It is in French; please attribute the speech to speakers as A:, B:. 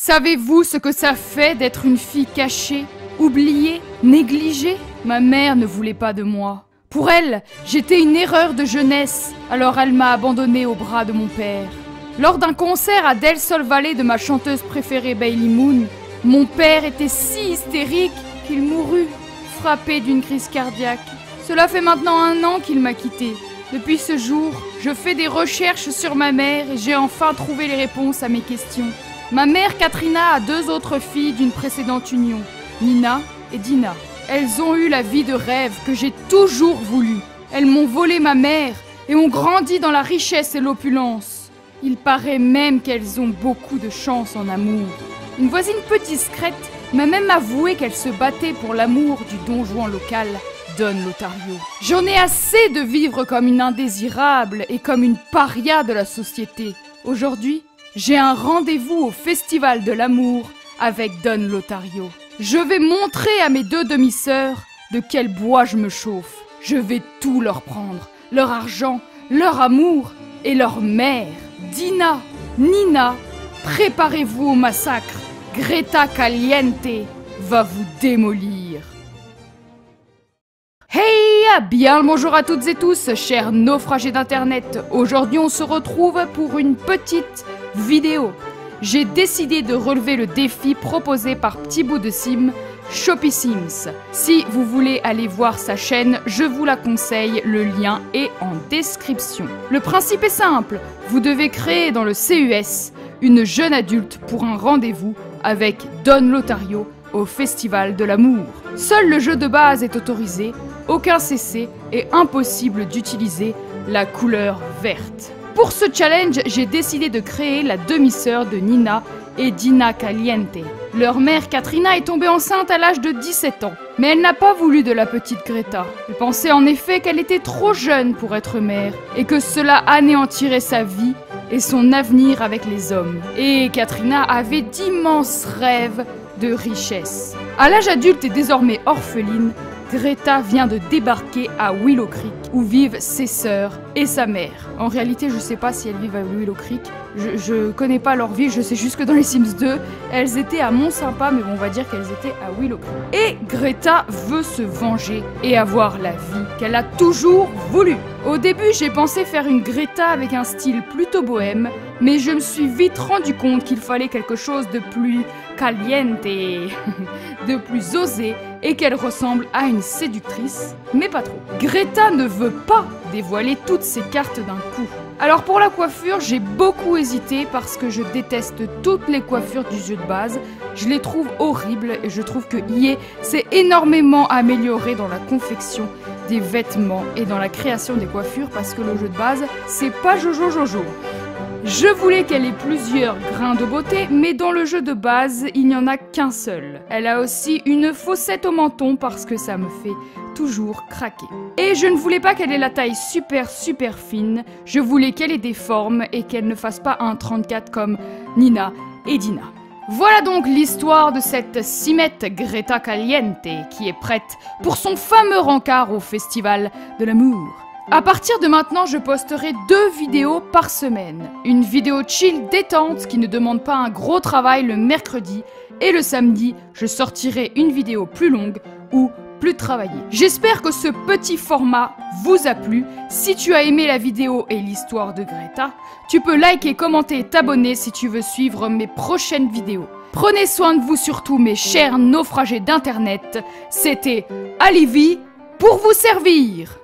A: Savez-vous ce que ça fait d'être une fille cachée, oubliée, négligée? Ma mère ne voulait pas de moi. Pour elle, j'étais une erreur de jeunesse, alors elle m'a abandonnée aux bras de mon père. Lors d'un concert à Del Sol Valley de ma chanteuse préférée Bailey Moon, mon père était si hystérique qu'il mourut, frappé d'une crise cardiaque. Cela fait maintenant 1 an qu'il m'a quittée. Depuis ce jour, je fais des recherches sur ma mère et j'ai enfin trouvé les réponses à mes questions. Ma mère Katrina a 2 autres filles d'une précédente union, Nina et Dina. Elles ont eu la vie de rêve que j'ai toujours voulu. Elles m'ont volé ma mère et ont grandi dans la richesse et l'opulence. Il paraît même qu'elles ont beaucoup de chance en amour. Une voisine peu discrète m'a même avoué qu'elle se battait pour l'amour du don Juan local, Don Lotario. J'en ai assez de vivre comme une indésirable et comme une paria de la société. Aujourd'hui, j'ai un rendez-vous au Festival de l'amour avec Don Lotario. Je vais montrer à mes 2 demi-sœurs de quel bois je me chauffe. Je vais tout leur prendre, leur argent, leur amour et leur mère. Dina, Nina, préparez-vous au massacre. Greta Caliente va vous démolir. Hey, bien le bonjour à toutes et tous, chers naufragés d'internet. Aujourd'hui on se retrouve pour une petite vidéo. J'ai décidé de relever le défi proposé par Petit Bout de Sim, Choppy Sims. Si vous voulez aller voir sa chaîne, je vous la conseille, le lien est en description. Le principe est simple, vous devez créer dans le CES une jeune adulte pour un rendez-vous avec Don Lotario au Festival de l'amour. Seul le jeu de base est autorisé, aucun CC et impossible d'utiliser la couleur verte. Pour ce challenge, j'ai décidé de créer la demi-sœur de Nina et Dina Caliente. Leur mère Katrina est tombée enceinte à l'âge de 17 ans, mais elle n'a pas voulu de la petite Greta. Elle pensait en effet qu'elle était trop jeune pour être mère et que cela anéantirait sa vie et son avenir avec les hommes. Et Katrina avait d'immenses rêves de richesse. À l'âge adulte et désormais orpheline, Greta vient de débarquer à Willow Creek, où vivent ses sœurs et sa mère. En réalité, je sais pas si elles vivent à Willow Creek, je connais pas leur vie, je sais juste que dans les Sims 2, elles étaient à Mont-Sympa, mais bon, on va dire qu'elles étaient à Willow Creek. Et Greta veut se venger et avoir la vie qu'elle a toujours voulu. Au début, j'ai pensé faire une Greta avec un style plutôt bohème, mais je me suis vite rendu compte qu'il fallait quelque chose de plus caliente, de plus osé, et qu'elle ressemble à une séductrice, mais pas trop. Greta ne veut pas dévoiler toutes ses cartes d'un coup. Alors pour la coiffure, j'ai beaucoup hésité parce que je déteste toutes les coiffures du jeu de base. Je les trouve horribles et je trouve que EA s'est énormément amélioré dans la confection des vêtements et dans la création des coiffures parce que le jeu de base, c'est pas Jojo Jojo. Je voulais qu'elle ait plusieurs grains de beauté, mais dans le jeu de base, il n'y en a qu'un seul. Elle a aussi une fossette au menton parce que ça me fait toujours craquer. Et je ne voulais pas qu'elle ait la taille super fine, je voulais qu'elle ait des formes et qu'elle ne fasse pas un 34 comme Nina et Dina. Voilà donc l'histoire de cette cimette Greta Caliente qui est prête pour son fameux rencard au Festival de l'amour. À partir de maintenant, je posterai 2 vidéos par semaine. Une vidéo chill détente qui ne demande pas un gros travail le mercredi et le samedi, je sortirai une vidéo plus longue ou plus travaillée. J'espère que ce petit format vous a plu. Si tu as aimé la vidéo et l'histoire de Greta, tu peux liker, commenter et t'abonner si tu veux suivre mes prochaines vidéos. Prenez soin de vous surtout, mes chers naufragés d'internet. C'était Alivy pour vous servir.